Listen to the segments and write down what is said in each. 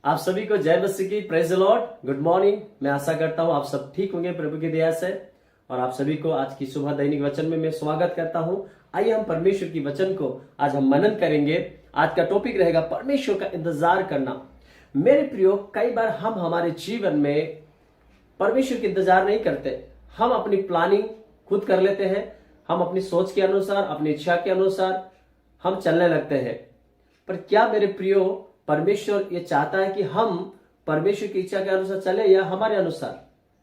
आप सभी को जय मसीह की, praise the Lord. Good morning. मैं आशा करता हूँ आप सब ठीक होंगे प्रभु की दया से। और आप सभी को आज की सुबह दैनिक वचन में मैं स्वागत करता हूँ। आइए हम परमेश्वर की वचन को आज हम मनन करेंगे। आज का टॉपिक रहेगा परमेश्वर का इंतजार करना। मेरे प्रियो, कई बार हम हमारे जीवन में परमेश्वर का इंतजार नहीं करते। हम अपनी प्लानिंग खुद कर लेते हैं। हम अपनी सोच के अनुसार, अपनी इच्छा के अनुसार हम चलने लगते हैं। पर क्या मेरे प्रियो, परमेश्वर ये चाहता है कि हम परमेश्वर की इच्छा के अनुसार चले या हमारे अनुसार?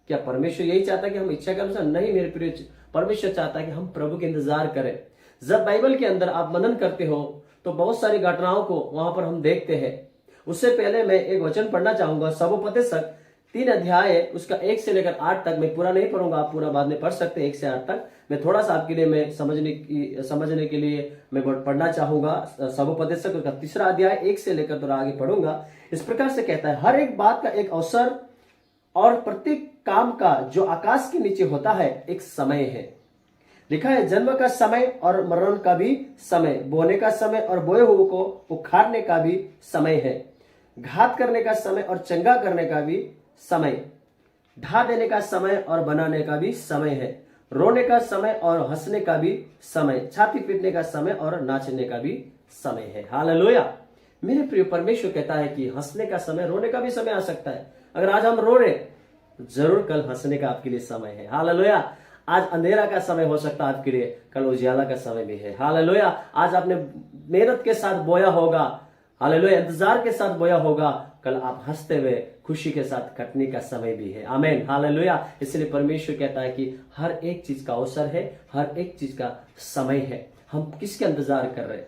क्या परमेश्वर यही चाहता है कि हम इच्छा के अनुसार? नहीं मेरे प्रियो, परमेश्वर चाहता है कि हम प्रभु के इंतजार करें। जब बाइबल के अंदर आप मनन करते हो तो बहुत सारी घटनाओं को वहां पर हम देखते हैं। उससे पहले मैं एक वचन पढ़ना चाहूंगा। सबोपदेशक 3 अध्याय उसका 1 से लेकर 8 तक। मैं पूरा नहीं पढ़ूंगा, आप पूरा बाद में पढ़ सकते हैं 1 से 8 तक। मैं थोड़ा सा आपके लिए मैं समझने के लिए मैं पढ़ना चाहूंगा। सबोपदेशक उसका 3 अध्याय 1 से लेकर थोड़ा आगे पढ़ूंगा। इस प्रकार से कहता है, हर एक बात का एक अवसर और प्रत्येक काम का जो आकाश के नीचे होता है एक समय है। लिखा है, जन्म का समय और मरण का भी समय, बोने का समय और बोए हुए को उखाड़ने का भी समय है, घात करने का समय और चंगा करने का भी समय, ढा देने का समय और बनाने का भी समय है, रोने का समय और हंसने का भी समय, छाती पीटने का समय और नाचने का भी समय है। हालेलुया। मेरे प्रिय, परमेश्वर कहता है कि हंसने का समय, रोने का भी समय आ सकता है। अगर आज हम रो रहे, जरूर कल हंसने का आपके लिए समय है। हालेलुया। आज अंधेरा का समय हो सकता है आपके लिए, कल उजियाला का समय भी है। हालेलुया। आज आपने मेहनत के साथ बोया होगा, हालेलुया, इंतजार के साथ बोया होगा, कल आप हंसते हुए खुशी के साथ कटने का समय भी है। आमीन। हालेलुया। इसलिए परमेश्वर कहता है कि हर एक चीज का अवसर है, हर एक चीज का समय है। हम किसके इंतजार कर रहे हैं?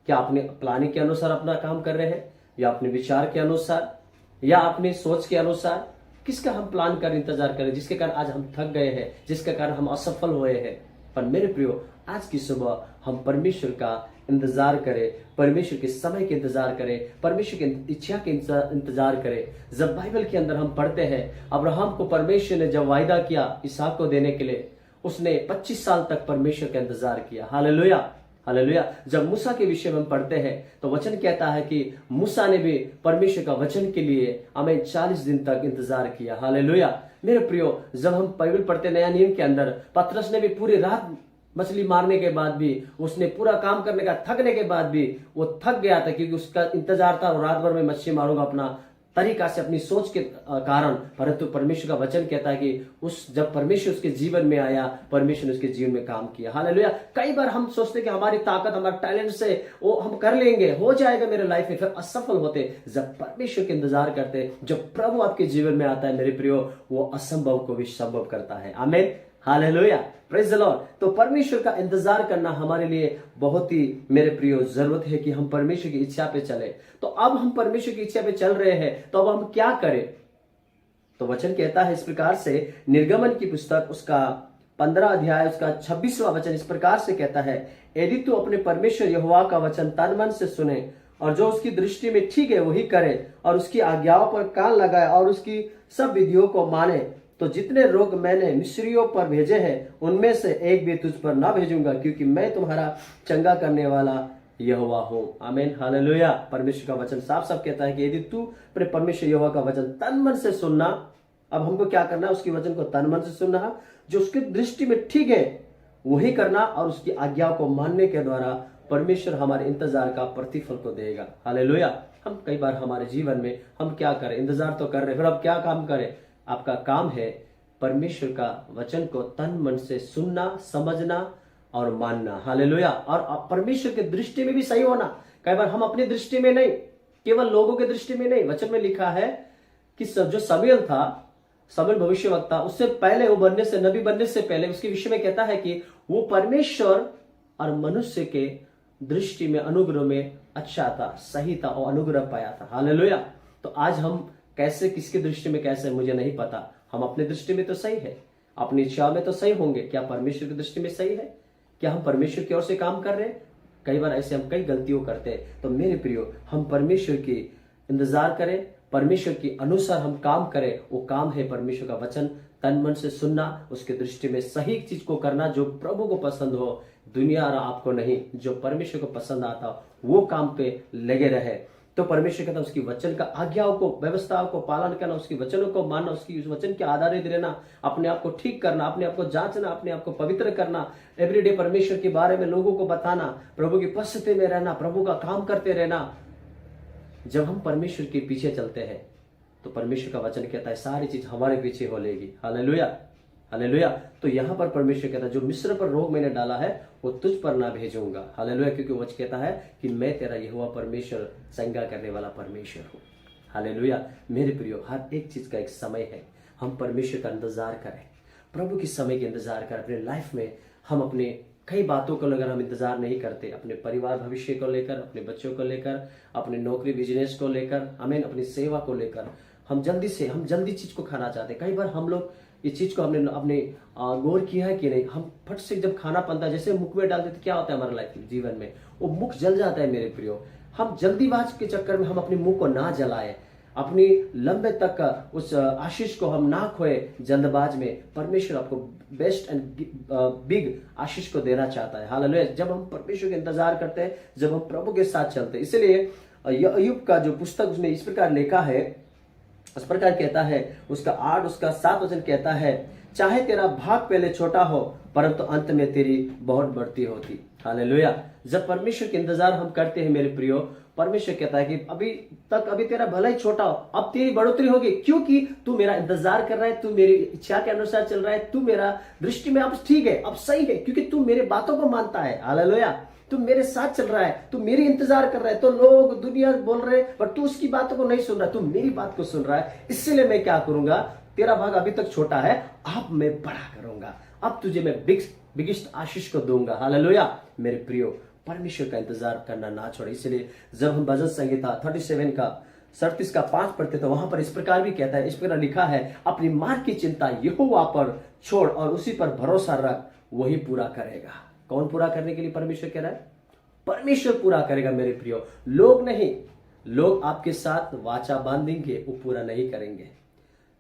क्या अपने प्लानिंग के अनुसार अपना काम कर रहे हैं, या अपने विचार के अनुसार, या अपनी सोच के अनुसार? किसका हम प्लान कर इंतजार करें, जिसके कारण आज हम थक गए हैं, जिसके कारण हम असफल हुए हैं? पर मेरे प्रियो, आज की सुबह हम परमेश्वर का इंतजार करें, परमेश्वर के समय के इंतजार करें, परमेश्वर की इच्छा के इंतजार करें। जब बाइबल के अंदर हम पढ़ते हैं, अब्राहम को परमेश्वर ने जब वायदा किया इसहाक को देने के लिए, उसने 25 साल तक परमेश्वर का इंतजार किया। Hallelujah, hallelujah. जब मूसा के विषय में हम पढ़ते हैं तो वचन कहता है कि मूसा ने भी परमेश्वर का वचन के लिए हमें 40 दिन तक इंतजार किया। हालेलुया। मेरे प्रियो, जब हम बाइबल पढ़ते नया नियम के अंदर, पतरस ने भी पूरी रात मछली मारने के बाद भी, उसने पूरा काम करने का थकने के बाद भी वो थक गया था, क्योंकि उसका इंतजार था रात भर में मछली मारूंगा अपना तरीका से, अपनी सोच के कारण। परंतु परमेश्वर का वचन कहता है कि जब परमेश्वर उसके जीवन में आया, परमेश्वर ने उसके जीवन में काम किया। हालेलुया। कई बार हम सोचते हैं कि हमारी ताकत, हमारे टैलेंट से वो हम कर लेंगे, हो जाएगा मेरे लाइफ में, फिर असफल होते। जब परमेश्वर के इंतजार करते, जब प्रभु आपके जीवन में आता है मेरे प्रियो, वो असंभव को भी संभव करता है। आमीन। Hallelujah, praise the Lord. तो परमेश्वर का इंतजार करना हमारे लिए बहुत ही मेरे प्रियो जरूरत है कि हम परमेश्वर की इच्छा पे चले। तो अब हम परमेश्वर की इच्छा पे चल रहे हैं, तो अब हम क्या करें? तो वचन कहता है इस प्रकार से, निर्गमन की पुस्तक उसका 15 अध्याय उसका 26वां वचन इस प्रकार से कहता है, यदि तू अपने परमेश्वर यहोवा का वचन तन मन से सुने और जो उसकी दृष्टि में ठीक है वही करे, और उसकी आज्ञाओं पर कान लगाए और उसकी सब विधियों को माने, तो जितने रोग मैंने मिस्रियों पर भेजे हैं उनमें से एक भी तुझ पर ना भेजूंगा, क्योंकि मैं तुम्हारा चंगा करने वाला यहोवा हूं। आमीन। हालेलुया। परमेश्वर का वचन साफ साफ कहता है कि यदि तू अपने परमेश्वर यहोवा का वचन तन मन से सुनना। अब हमको क्या करना है? उसकी वचन को तन मन से सुनना, जो उसकी दृष्टि में ठीक है वही करना, और उसकी आज्ञा को मानने के द्वारा परमेश्वर हमारे इंतजार का प्रतिफल को देगा। हालेलुया। हम कई बार हमारे जीवन में हम क्या करें? इंतजार तो कर रहे, फिर अब क्या काम करें? आपका काम है परमेश्वर का वचन को तन मन से सुनना, समझना और मानना। हालेलुया। और परमेश्वर की दृष्टि में भी सही होना। कई बार हम अपनी दृष्टि में नहीं, केवल लोगों की दृष्टि में नहीं। वचन में लिखा है कि जो शमूएल था, शमूएल भविष्यवक्ता, उससे पहले वो बनने से, नबी बनने से पहले, उसके विषय में कहता है कि वो परमेश्वर और मनुष्य के दृष्टि में, अनुग्रह में अच्छा था, सही था और अनुग्रह पाया था। हालेलुया। तो आज हम कैसे, किसकी दृष्टि में कैसे, मुझे नहीं पता। हम अपनी दृष्टि में तो सही है, अपनी इच्छा में तो सही होंगे। क्या परमेश्वर की दृष्टि में सही है? क्या हम परमेश्वर की ओर से काम कर रहे हैं? कई बार ऐसे हम कई गलतियों करते हैं। तो मेरे प्रियो, हम परमेश्वर की इंतजार करें, परमेश्वर के अनुसार हम काम करें। वो काम है परमेश्वर का वचन तन मन से सुनना, उसके दृष्टि में सही चीज को करना, जो प्रभु को पसंद हो, दुनिया और आपको नहीं, जो परमेश्वर को पसंद आता वो काम पे लगे रहे। तो परमेश्वर कहता है उसकी वचन का आज्ञाओं को, व्यवस्थाओं को पालन करना, उसकी वचनों को मानना, उसकी उस वचन के आधारित रहना, अपने आप को ठीक करना, अपने आप को जांचना, अपने आप को पवित्र करना, एवरीडे परमेश्वर के बारे में लोगों को बताना, प्रभु की उपस्थिति में रहना, प्रभु का काम करते रहना। जब हम परमेश्वर के पीछे चलते हैं तो परमेश्वर का वचन कहता है सारी चीज हमारे पीछे हो लेगी। Hallelujah, hallelujah. तो यहां पर परमेश्वर कहता है जो मिस्र पर रोग मैंने डाला है वो तुझ पर ना भेजूंगा। हालेलुया, क्योंकि वचन कहता है कि मैं तेरा यहोवा परमेश्वर, संगा करने वाला परमेश्वर हूं। हालेलुया। मेरे प्रियो, हर एक चीज का एक समय है। हम परमेश्वर का इंतजार करें, प्रभु की समय के इंतजार करें। अपने लाइफ में हम अपने कई बातों को लेकर हम इंतजार नहीं करते, अपने परिवार भविष्य को लेकर, अपने बच्चों को लेकर, अपने नौकरी बिजनेस को लेकर, हमें अपनी सेवा को लेकर हम जल्दी चीज को खाना चाहते हैं। कई बार हम लोग इस चीज को अपने गौर किया है कि नहीं, हम फट से जब खाना बनता है जैसे मुख में डालते तो क्या होता है हमारे लाइफ जीवन में, वो मुख जल जाता है। मेरे प्रियो, हम जल्दीबाज के चक्कर में हम अपने मुंह को ना जलाए, अपनी लंबे तक उस आशीष को हम ना खोए जल्दबाज में। परमेश्वर आपको बेस्ट एंड बिग आशीष को देना चाहता है। हालेलुया। जब हम परमेश्वर का इंतजार करते हैं, जब हम प्रभु के साथ चलते हैं। इसलिए अय्यूब का जो पुस्तक उसमें इस प्रकार लिखा है, इस प्रकार कहता है, उसका 8 उसका 7 वचन कहता है, चाहे तेरा भाग पहले छोटा हो परंतु अंत में तेरी बहुत बढ़ती होती। हालेलुया। जब परमेश्वर के इंतजार हम करते हैं मेरे प्रियो, परमेश्वर कहता है कि अभी तेरा भला ही छोटा हो, अब तेरी बढ़ोतरी होगी, क्योंकि तू मेरा इंतजार कर रहा है, तू मेरी इच्छा के अनुसार चल रहा है, तू मेरा दृष्टि में अब ठीक है, अब सही है, क्योंकि तू मेरे बातों को मानता है। हालेलुया। तू मेरे साथ चल रहा है, तू मेरी इंतजार कर रहा है। तो लोग दुनिया बोल रहे हैं पर तू उसकी बातों को नहीं सुन रहा, तू मेरी बात को सुन रहा है। इसलिए मैं क्या करूंगा, तेरा भाग अभी तक छोटा है, अब मैं बड़ा करूंगा, अब तुझे मैं बिगेस्ट आशीष को दूंगा। हालेलुया। मेरे प्रियो, परमेश्वर का इंतजार करना ना छोड़े। इसलिए जब हम भजन संहिता 37 का 37 का 5 पढ़ते तो वहां पर इस प्रकार भी कहता है, इस प्रकार लिखा है, अपनी मार्ग की चिंता यहोवा पर छोड़ और उसी पर भरोसा रख, वही पूरा करेगा। कौन पूरा करने के लिए परमेश्वर कह रहा है? परमेश्वर पूरा करेगा मेरे प्रियो, लोग नहीं। लोग आपके साथ वाचा बांधेंगे, वो पूरा नहीं करेंगे।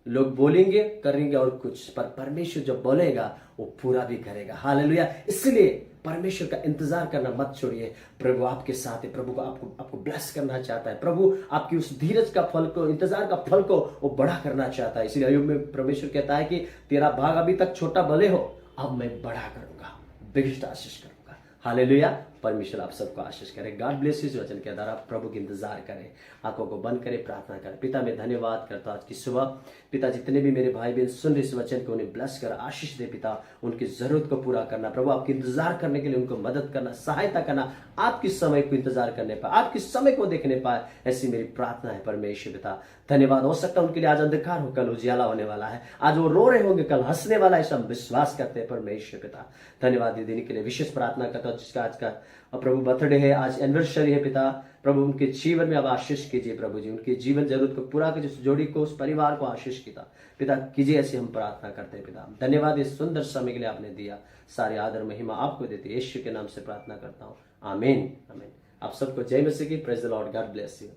लोग बोलेंगे, करेंगे और कुछ, पर परमेश्वर जो बोलेगा वो पूरा भी करेगा। हालेलुया। इसलिए परमेश्वर का इंतजार करना मत छोड़िए। प्रभु आपके साथ है, प्रभु को आपको ब्लेस करना चाहता है। प्रभु आपकी उस धीरज का फल को, इंतजार का फल को वो बड़ा करना चाहता है। इसलिए अय्यूब में परमेश्वर कहता है कि तेरा भाग अभी तक छोटा भले हो, अब मैं बड़ा करूंगा, बिगेस्ट आशीष करूंगा। हालेलुया। परमेश्वर आप सबको आशीष करे। God bless you. वचन के द्वारा प्रभु की इंतजार करें, आंखों को बंद करें, प्रार्थना करें। पिता मैं धन्यवाद करता हूं आज की सुबह। पिता जितने भी मेरे भाई बहन सुन रहे इस वचन को, उन्हें ब्लेस कर आशीष दे। पिता उनकी जरूरत को पूरा करना, प्रभु आपकी इंतजार करने के लिए उनको मदद करना, सहायता करना, आपकी समय को इंतजार करने पाए, आपकी समय को देखने पाए, ऐसी मेरी प्रार्थना है परमेश्वर। पिता धन्यवाद। हो सकता है उनके लिए आज अंधकार हो, कल उजियाला होने वाला है। आज वो रो रहे होंगे, कल हंसने वाला है, सब विश्वास करते हैं परमेश्वर। पिता धन्यवाद ये दिन के लिए विशेष प्रार्थना करता हूँ जिसका आज का प्रभु बर्थडे है, आज एनिवर्सरी है। पिता प्रभु उनके जीवन में अब आशीष कीजिए। प्रभु जी उनके जीवन जरूरत को पूरा कीजिए, उस जोड़ी को, उस परिवार को आशीष पिता कीजिए, ऐसी हम प्रार्थना करते हैं। पिता धन्यवाद इस सुंदर समय के लिए आपने दिया, सारी आदर महिमा आपको देते, यीशु के नाम से प्रार्थना करता हूँ, आमीन आमीन। आप सबको जय मसीह की। Praise the Lord. God bless you.